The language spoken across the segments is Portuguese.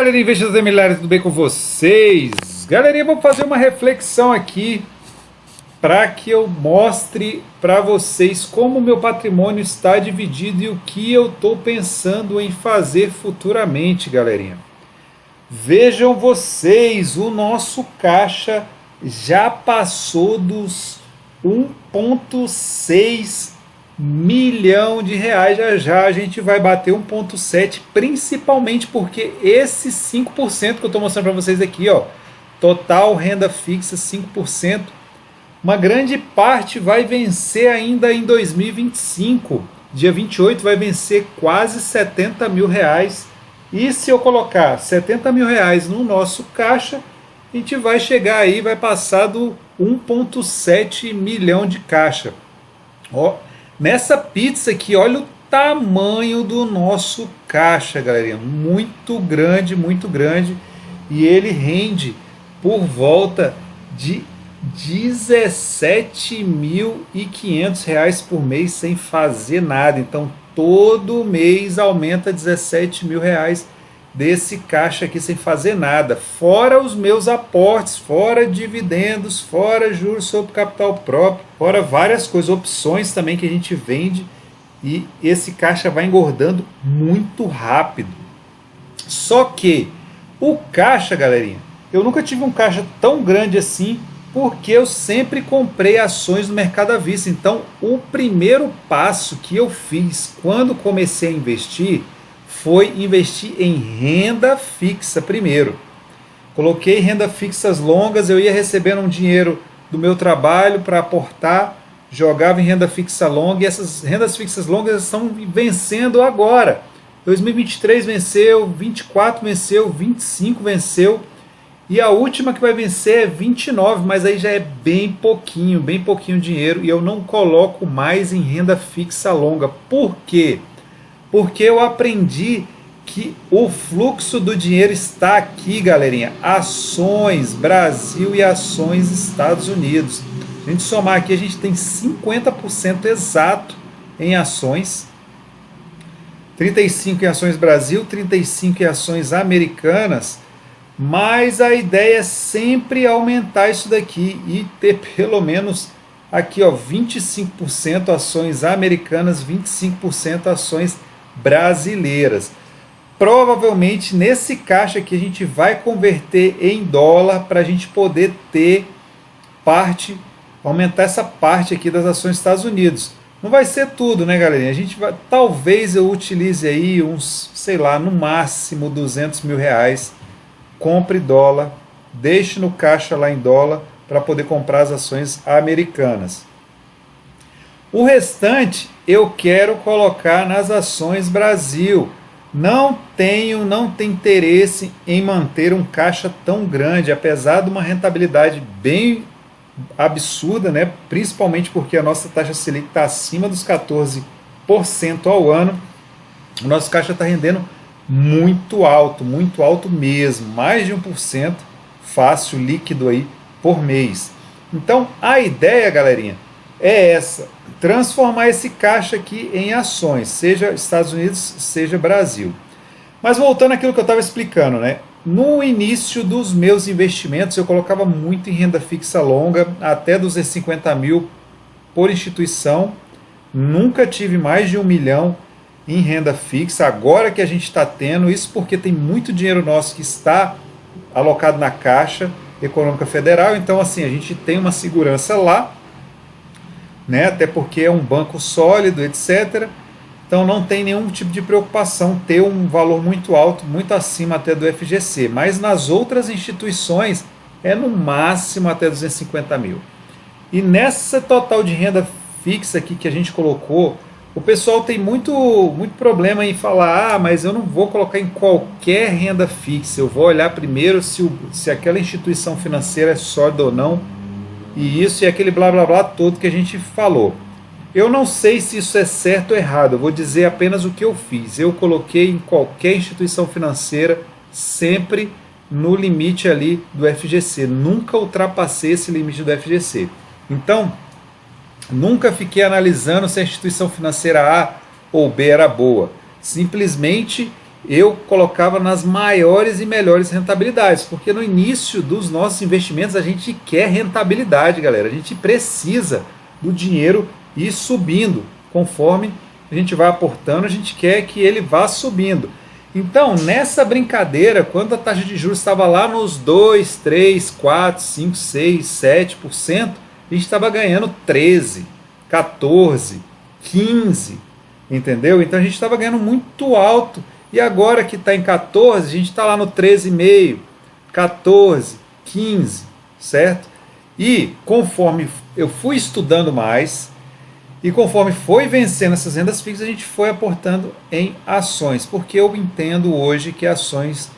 galerinha, investidores milhares, tudo bem com vocês? Galerinha, vou fazer uma reflexão aqui para que eu mostre para vocês como o meu patrimônio está dividido e o que eu estou pensando em fazer futuramente, galerinha. Vejam vocês, o nosso caixa já passou dos 1,6 milhão de reais. Já a gente vai bater 1,7, principalmente porque esses 5% que eu estou mostrando para vocês aqui, ó, total renda fixa 5%, uma grande parte vai vencer ainda em 2025, dia 28 vai vencer quase 70 mil reais, e se eu colocar 70 mil reais no nosso caixa, a gente vai chegar aí, vai passar do 1,7 milhão de caixa. Ó, nessa pizza aqui, olha o tamanho do nosso caixa, galerinha, muito grande, e ele rende por volta de R$17.500 por mês sem fazer nada. Então todo mês aumenta R$17.000 desse caixa aqui sem fazer nada, fora os meus aportes, fora dividendos, fora juros sobre capital próprio, fora várias coisas, opções também que a gente vende, e esse caixa vai engordando muito rápido. Só que o caixa, galerinha, eu nunca tive um caixa tão grande assim, porque eu sempre comprei ações no mercado à vista. Então o primeiro passo que eu fiz quando comecei a investir foi investir em renda fixa primeiro. Coloquei renda fixas longas, eu ia recebendo um dinheiro do meu trabalho para aportar, jogava em renda fixa longa, e essas rendas fixas longas estão vencendo agora. 2023 venceu, 24 venceu, 25 venceu, e a última que vai vencer é 29, mas aí já é bem pouquinho dinheiro, e eu não coloco mais em renda fixa longa. Por quê? Porque eu aprendi que o fluxo do dinheiro está aqui, galerinha. Ações Brasil e ações Estados Unidos. A gente somar aqui, a gente tem 50% exato em ações, 35% em ações Brasil, 35% em ações americanas, mas a ideia é sempre aumentar isso daqui e ter pelo menos aqui, ó, 25% ações americanas, 25% ações brasileiras. Provavelmente nesse caixa aqui a gente vai converter em dólar para a gente poder ter parte, aumentar essa parte aqui das ações dos Estados Unidos. Não vai ser tudo, né, galerinha? A gente vai, talvez eu utilize aí uns, sei lá, no máximo 200 mil reais, compre dólar, deixe no caixa lá em dólar para poder comprar as ações americanas. O restante eu quero colocar nas ações Brasil. Não tem interesse em manter um caixa tão grande, apesar de uma rentabilidade bem absurda, né? Principalmente porque a nossa taxa Selic está acima dos 14% ao ano. O nosso caixa está rendendo muito alto mesmo, mais de 1% fácil líquido aí por mês. Então a ideia, galerinha, é essa: transformar esse caixa aqui em ações, seja Estados Unidos, seja Brasil. Mas voltando àquilo que eu estava explicando, né? No início dos meus investimentos eu colocava muito em renda fixa longa, até 250 mil por instituição, nunca tive mais de 1 milhão em renda fixa. Agora que a gente está tendo isso, porque tem muito dinheiro nosso que está alocado na Caixa Econômica Federal, então assim, a gente tem uma segurança lá, né? Até porque é um banco sólido, etc. Então não tem nenhum tipo de preocupação ter um valor muito alto, muito acima até do FGC, mas nas outras instituições é no máximo até 250 mil. E nessa total de renda fixa aqui que a gente colocou, o pessoal tem muito problema em falar: mas eu não vou colocar em qualquer renda fixa, eu vou olhar primeiro se aquela instituição financeira é sólida ou não, e isso e aquele blá blá blá todo que a gente falou. Eu não sei se isso é certo ou errado, eu vou dizer apenas o que eu fiz. Eu coloquei em qualquer instituição financeira, sempre no limite ali do FGC, nunca ultrapassei esse limite do FGC. Então, nunca fiquei analisando se a instituição financeira A ou B era boa. Simplesmente eu colocava nas maiores e melhores rentabilidades, porque no início dos nossos investimentos a gente quer rentabilidade, galera. A gente precisa do dinheiro ir subindo, conforme a gente vai aportando, a gente quer que ele vá subindo. Então, nessa brincadeira, quando a taxa de juros estava lá nos 2, 3, 4, 5, 6, 7%, a gente estava ganhando 13, 14, 15, entendeu? Então a gente estava ganhando muito alto. E agora que está em 14, a gente está lá no 13,5, 14, 15, certo? E conforme eu fui estudando mais, e conforme foi vencendo essas rendas fixas, a gente foi aportando em ações, porque eu entendo hoje que ações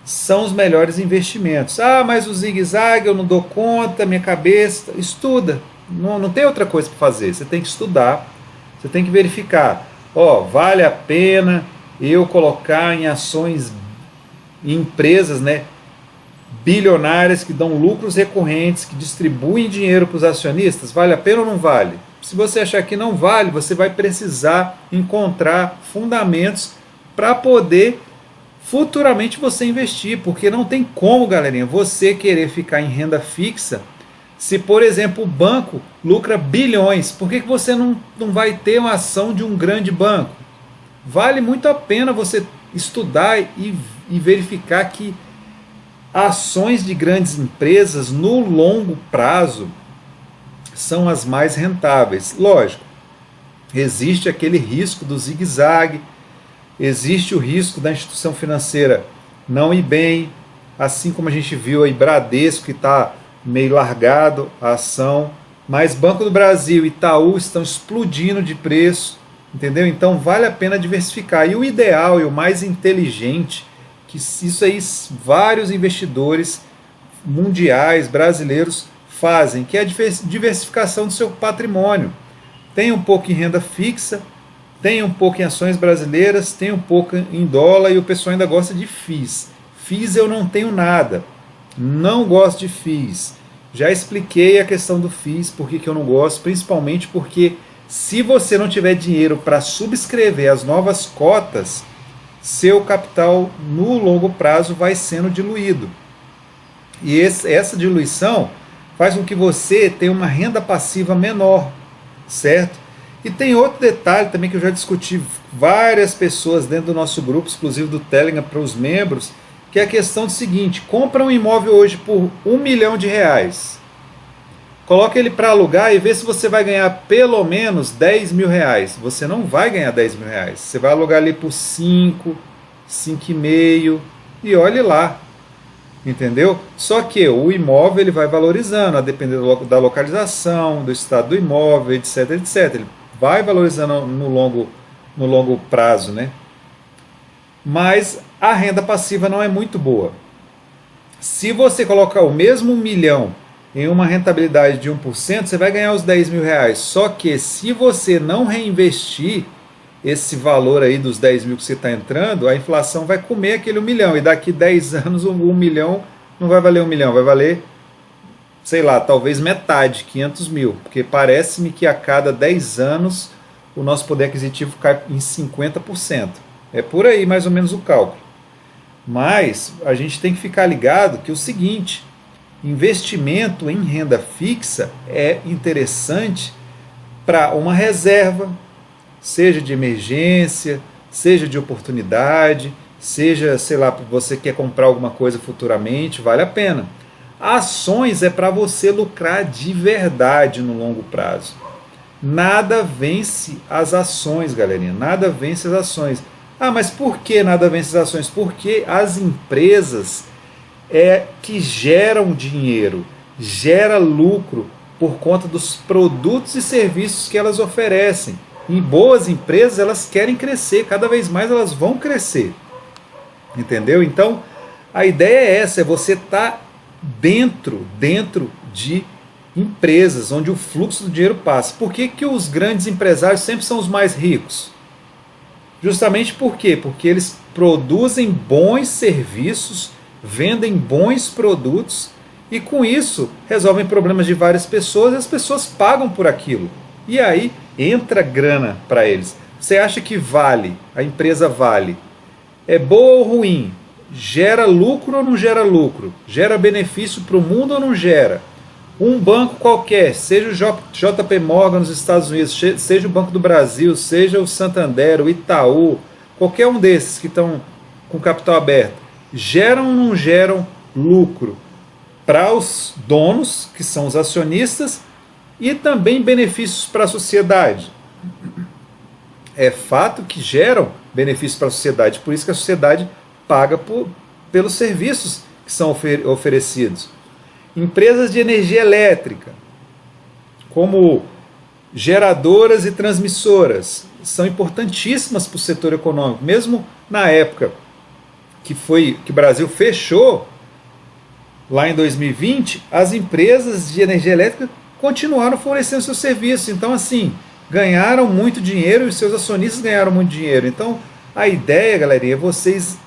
são os melhores investimentos. Ah, mas o zigue-zague eu não dou conta, minha cabeça... Estuda, não tem outra coisa para fazer, você tem que estudar, você tem que verificar. Vale a pena eu colocar em ações, em empresas, né, bilionárias que dão lucros recorrentes, que distribuem dinheiro para os acionistas? Vale a pena ou não vale? Se você achar que não vale, você vai precisar encontrar fundamentos para poder futuramente você investir, porque não tem como, galerinha, você querer ficar em renda fixa se, por exemplo, o banco lucra bilhões. Por que você não vai ter uma ação de um grande banco? Vale muito a pena você estudar e verificar que ações de grandes empresas no longo prazo são as mais rentáveis. Lógico, existe aquele risco do zigue-zague, existe o risco da instituição financeira não ir bem, assim como a gente viu aí Bradesco, que está meio largado a ação, mas Banco do Brasil e Itaú estão explodindo de preço, entendeu? Então vale a pena diversificar. E o ideal e o mais inteligente, que isso aí vários investidores mundiais, brasileiros, fazem, que é a diversificação do seu patrimônio. Tem um pouco em renda fixa, tem um pouco em ações brasileiras, tem um pouco em dólar, e o pessoal ainda gosta de FIIs. FIIs eu não tenho nada, não gosto de FIIs. Já expliquei a questão do FIIs, por que eu não gosto, principalmente porque se você não tiver dinheiro para subscrever as novas cotas, seu capital no longo prazo vai sendo diluído. E essa diluição faz com que você tenha uma renda passiva menor, certo? E tem outro detalhe também que eu já discuti várias pessoas dentro do nosso grupo, exclusivo do Telegram para os membros, que é a questão do seguinte: compra um imóvel hoje por R$1 milhão, coloca ele para alugar e vê se você vai ganhar pelo menos R$10 mil. Você não vai ganhar R$10 mil, você vai alugar ali por 5, 5,5 e olhe lá. Entendeu? Só que o imóvel ele vai valorizando, a depender da localização, do estado do imóvel, etc, etc. Ele vai valorizando no longo prazo, né? Mas a renda passiva não é muito boa. Se você colocar o mesmo R$1 milhão em uma rentabilidade de 1%, você vai ganhar os R$10 mil. Só que se você não reinvestir esse valor aí dos 10 mil que você está entrando, a inflação vai comer aquele 1 milhão. E daqui 10 anos o 1 milhão não vai valer 1 milhão, vai valer, sei lá, talvez metade, 500 mil. Porque parece-me que a cada 10 anos o nosso poder aquisitivo cai em 50%. É por aí mais ou menos o cálculo. Mas a gente tem que ficar ligado que é o seguinte: investimento em renda fixa é interessante para uma reserva, seja de emergência, seja de oportunidade, seja, sei lá, você quer comprar alguma coisa futuramente, vale a pena. Ações é para você lucrar de verdade no longo prazo. Nada vence as ações, galerinha, nada vence as ações. Ah, mas por que nada vence as ações? Porque as empresas que geram dinheiro, gera lucro por conta dos produtos e serviços que elas oferecem. Em boas empresas, elas querem crescer, cada vez mais elas vão crescer. Entendeu? Então, a ideia é essa, é você estar dentro de empresas onde o fluxo do dinheiro passa. Por que os grandes empresários sempre são os mais ricos? Justamente por quê? Porque eles produzem bons serviços, vendem bons produtos e com isso resolvem problemas de várias pessoas e as pessoas pagam por aquilo. E aí entra grana para eles. Você acha que vale, a empresa vale É boa ou ruim? Gera lucro ou não gera lucro? Gera benefício para o mundo ou não gera? Um banco qualquer, seja o JP Morgan nos Estados Unidos, seja o Banco do Brasil, seja o Santander, o Itaú, qualquer um desses que estão com capital aberto, geram ou não geram lucro para os donos, que são os acionistas, e também benefícios para a sociedade? É fato que geram benefícios para a sociedade, por isso que a sociedade paga pelos serviços que são oferecidos. Empresas de energia elétrica, como geradoras e transmissoras, são importantíssimas para o setor econômico. Mesmo na época que o Brasil fechou, lá em 2020, as empresas de energia elétrica continuaram fornecendo seu serviço. Então, assim, ganharam muito dinheiro e seus acionistas ganharam muito dinheiro. Então, a ideia, galerinha, é vocês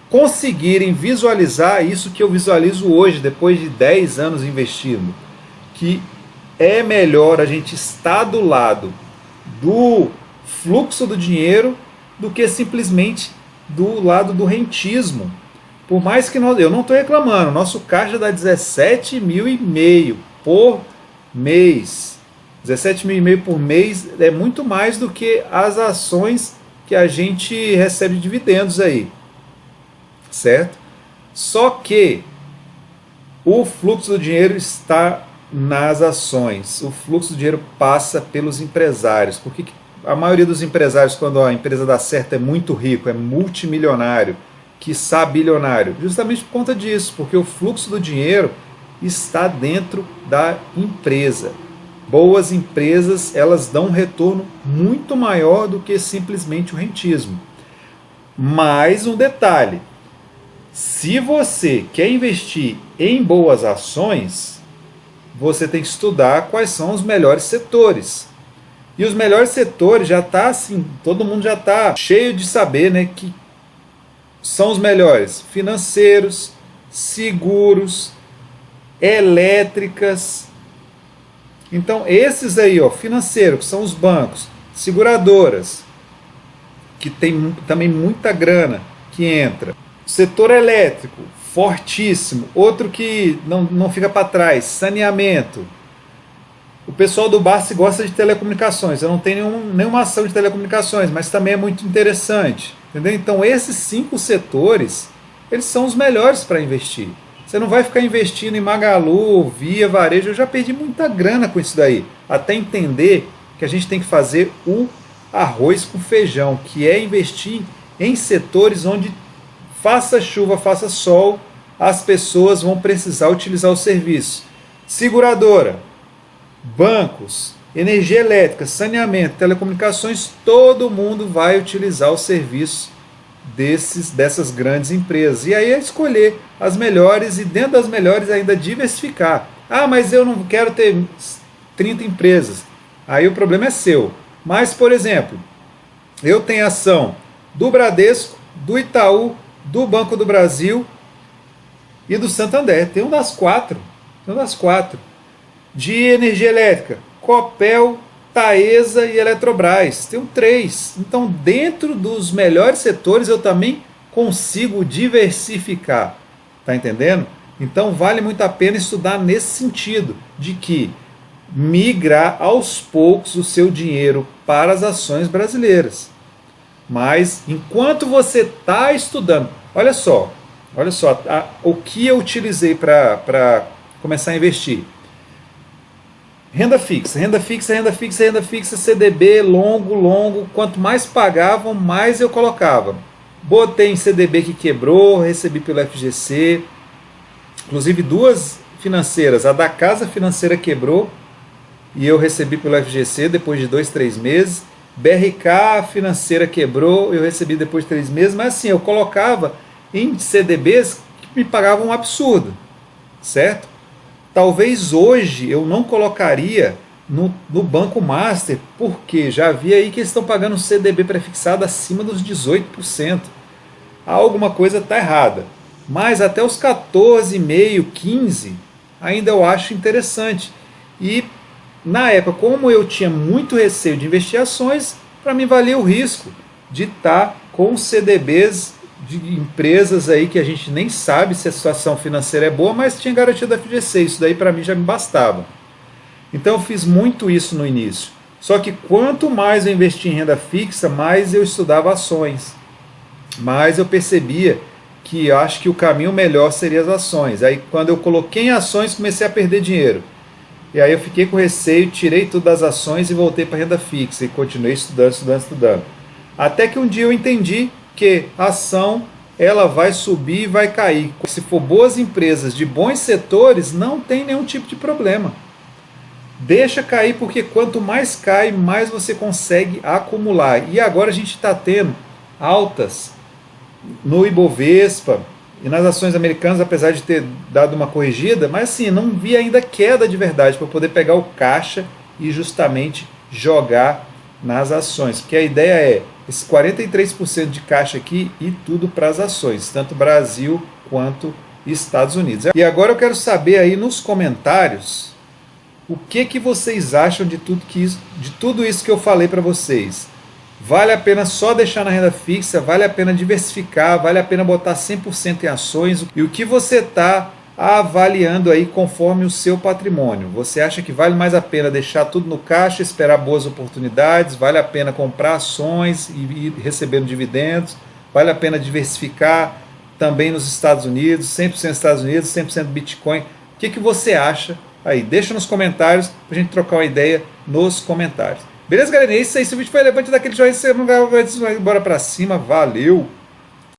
conseguirem visualizar isso que eu visualizo hoje, depois de 10 anos investindo, que é melhor a gente estar do lado do fluxo do dinheiro do que simplesmente do lado do rentismo. Por mais que eu não estou reclamando, nosso caixa dá 17,5 mil por mês. 17,5 mil por mês é muito mais do que as ações que a gente recebe de dividendos aí, certo? Só que o fluxo do dinheiro está nas ações, o fluxo do dinheiro passa pelos empresários. Porque a maioria dos empresários, quando a empresa dá certo, é muito rico, é multimilionário, quiçá bilionário, justamente por conta disso, porque o fluxo do dinheiro está dentro da empresa. Boas empresas, elas dão um retorno muito maior do que simplesmente o rentismo. Mais um detalhe: se você quer investir em boas ações, você tem que estudar quais são os melhores setores. E os melhores setores já está assim, todo mundo já está cheio de saber, né, que são os melhores: financeiros, seguros, elétricas. Então esses aí, ó, financeiro, que são os bancos, seguradoras, que tem também muita grana que entra. Setor elétrico, fortíssimo. Outro que não fica para trás, saneamento. O pessoal do Barsi gosta de telecomunicações. Eu não tenho nenhuma ação de telecomunicações, mas também é muito interessante. Entendeu? Então esses 5 setores, eles são os melhores para investir. Você não vai ficar investindo em Magalu, Via, Varejo. Eu já perdi muita grana com isso daí. Até entender que a gente tem que fazer o arroz com feijão, que é investir em setores onde faça chuva, faça sol, as pessoas vão precisar utilizar o serviço. Seguradora, bancos, energia elétrica, saneamento, telecomunicações, todo mundo vai utilizar o serviço dessas grandes empresas. E aí é escolher as melhores e dentro das melhores ainda diversificar. Ah, mas eu não quero ter 30 empresas. Aí o problema é seu. Mas, por exemplo, eu tenho ação do Bradesco, do Itaú, do Banco do Brasil e do Santander. Tem um das quatro. De energia elétrica, Copel, Taesa e Eletrobras. Tem 3. Então, dentro dos melhores setores, eu também consigo diversificar. Tá entendendo? Então, vale muito a pena estudar nesse sentido, de que migrar aos poucos o seu dinheiro para as ações brasileiras. Mas, enquanto você está estudando, olha só o que eu utilizei para começar a investir. Renda fixa, CDB, longo, quanto mais pagavam, mais eu colocava. Botei em CDB que quebrou, recebi pelo FGC, inclusive 2 financeiras, a da Casa Financeira quebrou, e eu recebi pelo FGC depois de 2, 3 meses, BRK Financeira quebrou, eu recebi depois de 3 meses, mas assim, eu colocava em CDBs que me pagavam um absurdo, certo? Talvez hoje eu não colocaria no Banco Master, porque já vi aí que eles estão pagando CDB prefixado acima dos 18%. Alguma coisa está errada. Mas até os 14,5%, 15%, ainda eu acho interessante. E na época, como eu tinha muito receio de investir em ações, para mim valia o risco de estar com CDBs de empresas aí que a gente nem sabe se a situação financeira é boa, mas tinha garantia da FGC, isso daí para mim já me bastava. Então eu fiz muito isso no início. Só que quanto mais eu investia em renda fixa, mais eu estudava ações. Mais eu percebia que eu acho que o caminho melhor seria as ações. Aí quando eu coloquei em ações, comecei a perder dinheiro. E aí eu fiquei com receio, tirei tudo das ações e voltei para renda fixa. E continuei estudando. Até que um dia eu entendi que a ação ela vai subir e vai cair. Se for boas empresas de bons setores, não tem nenhum tipo de problema. Deixa cair, porque quanto mais cai, mais você consegue acumular. E agora a gente está tendo altas no Ibovespa e nas ações americanas, apesar de ter dado uma corrigida, mas assim, não vi ainda queda de verdade para poder pegar o caixa e justamente jogar nas ações. Porque a ideia é esse 43% de caixa aqui e tudo para as ações, tanto Brasil quanto Estados Unidos. E agora eu quero saber aí nos comentários o que vocês acham de tudo isso que eu falei para vocês. Vale a pena só deixar na renda fixa? Vale a pena diversificar? Vale a pena botar 100% em ações? E o que você está avaliando aí conforme o seu patrimônio? Você acha que vale mais a pena deixar tudo no caixa, esperar boas oportunidades? Vale a pena comprar ações e ir recebendo dividendos? Vale a pena diversificar também nos Estados Unidos, 100% Estados Unidos, 100% Bitcoin? O que você acha aí? Deixa nos comentários para a gente trocar uma ideia nos comentários. Beleza, galera? É isso aí. Se o vídeo foi relevante, dá aquele joinha, se você não vai embora pra cima. Valeu!